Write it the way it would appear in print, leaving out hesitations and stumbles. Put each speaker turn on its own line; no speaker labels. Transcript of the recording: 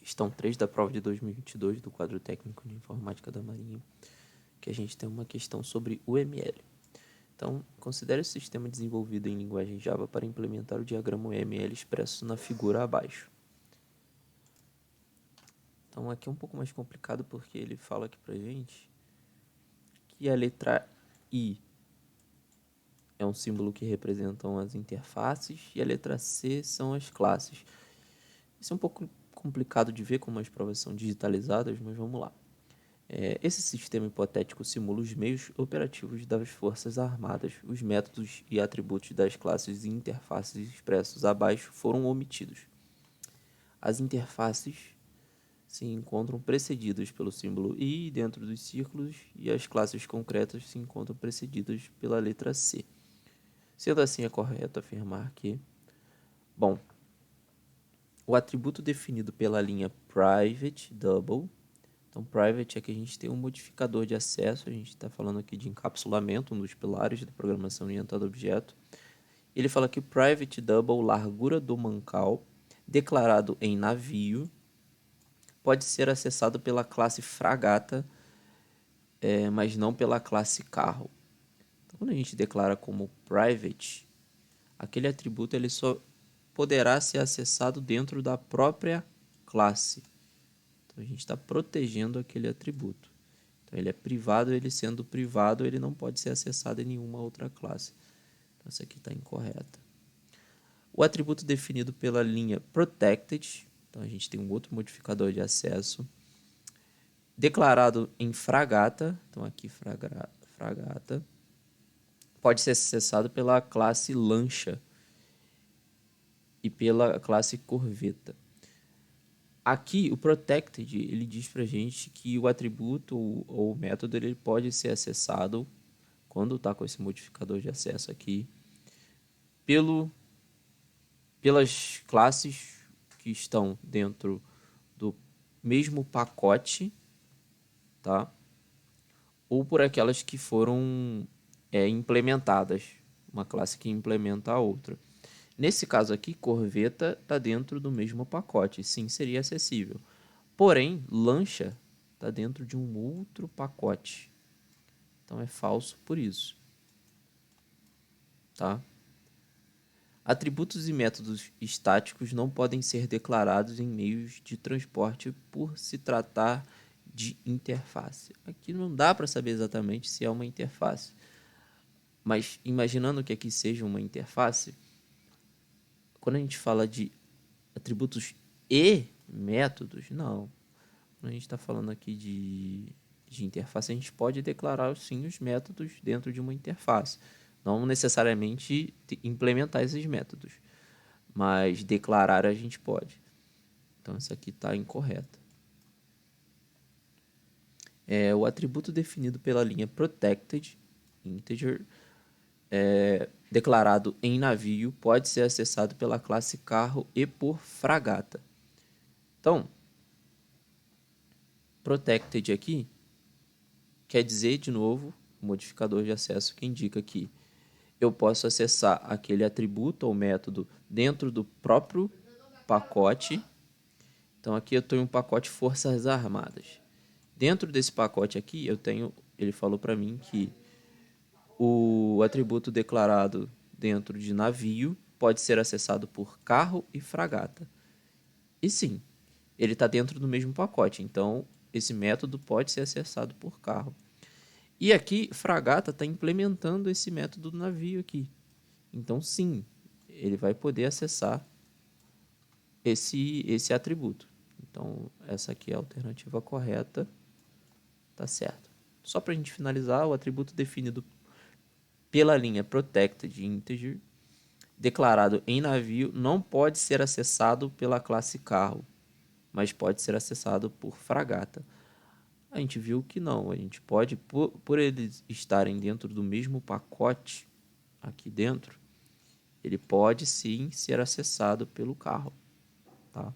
questão 3 da prova de 2022 do quadro técnico de informática da Marinha, que a gente tem uma questão sobre UML. Então, considere o sistema desenvolvido em linguagem Java para implementar o diagrama UML expresso na figura abaixo. Então, aqui é um pouco mais complicado porque ele fala aqui pra gente que a letra I é um símbolo que representa as interfaces e a letra C são as classes. Isso é um pouco complicado de ver como as provas são digitalizadas, mas vamos lá. Esse sistema hipotético simula os meios operativos das Forças Armadas. Os métodos e atributos das classes e interfaces expressos abaixo foram omitidos. As interfaces se encontram precedidas pelo símbolo I dentro dos círculos e as classes concretas se encontram precedidas pela letra C. Sendo assim, é correto afirmar que, bom, o atributo definido pela linha private double. Então, private é que a gente tem um modificador de acesso, a gente está falando aqui de encapsulamento, um dos pilares da programação orientada a objeto. Ele fala que private double, largura do mancal, declarado em navio, pode ser acessado pela classe fragata, mas não pela classe carro. Então, quando a gente declara como private, aquele atributo ele só poderá ser acessado dentro da própria classe. Então, a gente está protegendo aquele atributo. Então, ele é privado, ele sendo privado, ele não pode ser acessado em nenhuma outra classe. Então, essa aqui está incorreta. O atributo definido pela linha protected, então a gente tem um outro modificador de acesso, declarado em fragata, então aqui fragata, pode ser acessado pela classe lancha e pela classe corveta. Aqui, o protected, ele diz pra gente que o atributo ou o método ele pode ser acessado, quando está com esse modificador de acesso aqui, pelas classes que estão dentro do mesmo pacote, tá? Ou por aquelas que foram implementadas, uma classe que implementa a outra. Nesse caso aqui, corveta está dentro do mesmo pacote, sim, seria acessível. Porém, lancha está dentro de um outro pacote. Então é falso por isso. Tá? Atributos e métodos estáticos não podem ser declarados em meios de transporte por se tratar de interface. Aqui não dá para saber exatamente se é uma interface. Mas imaginando que aqui seja uma interface, quando a gente fala de atributos e métodos, não. Quando a gente está falando aqui de interface, a gente pode declarar sim os métodos dentro de uma interface. Não necessariamente implementar esses métodos, mas declarar a gente pode. Então, essa aqui está incorreta. O atributo definido pela linha protected, integer, declarado em navio, pode ser acessado pela classe carro e por fragata. Então, protected aqui quer dizer, de novo, o modificador de acesso que indica que eu posso acessar aquele atributo ou método dentro do próprio pacote. Então, aqui eu tenho um pacote Forças Armadas. Dentro desse pacote aqui, ele falou para mim que o atributo declarado dentro de navio pode ser acessado por carro e fragata. E sim, ele está dentro do mesmo pacote, então esse método pode ser acessado por carro. E aqui, fragata está implementando esse método do navio aqui. Então, sim, ele vai poder acessar esse atributo. Então, essa aqui é a alternativa correta. Tá certo. Só para a gente finalizar, o atributo definido pela linha protected integer, declarado em navio, não pode ser acessado pela classe carro, mas pode ser acessado por fragata. A gente viu que não, a gente pode, por eles estarem dentro do mesmo pacote aqui dentro, ele pode sim ser acessado pelo carro, tá?